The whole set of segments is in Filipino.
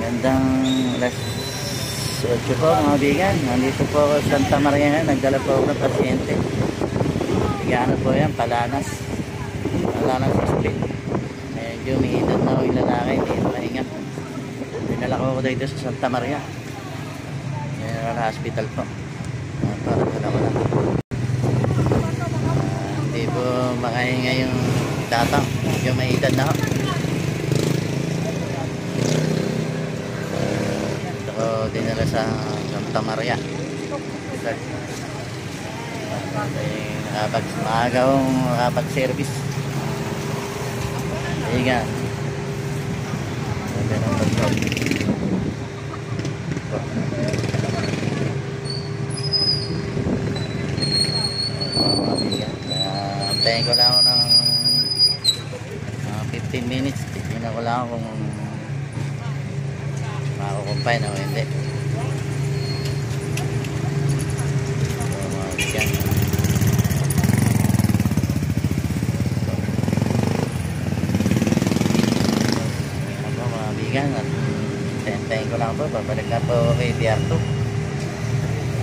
Gandang alas 8 po mga bigan. Nandito po ako sa Santa Maria ngayon. Nagdala po ako ng pasyente. Ano po yan, Palanas Hospital. Medyo may edad na ako yung lalaki, hindi makahinga. Dinala ko dito sa Santa Maria General Hospital po. Para dala ko lang. Hindi po makahinga yung tatang. Medyo may edad na ako. Ito ko dinala sa Santa Maria Hospital. Maaga akong nakapag-service. Higa. Sabi ng doktor. Antayin ko lang ako ng 15 minutes. Tignan ko lang kung makakukumpay na o hindi. At tentahin ko lang po, babalik na po kay DR2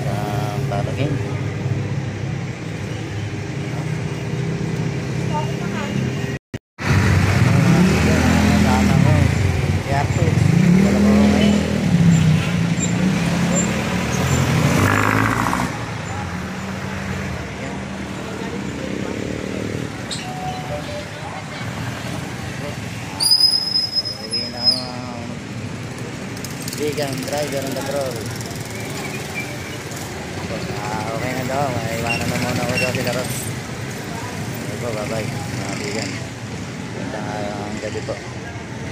sa Palaging. Kasama ko DR2, wala po ngayon. Bigang driver ng patrol. Okay na daw, maiwanan na muna ko daw sila Ross. Okay po, bye bye mga bigan. Gandang gabi po.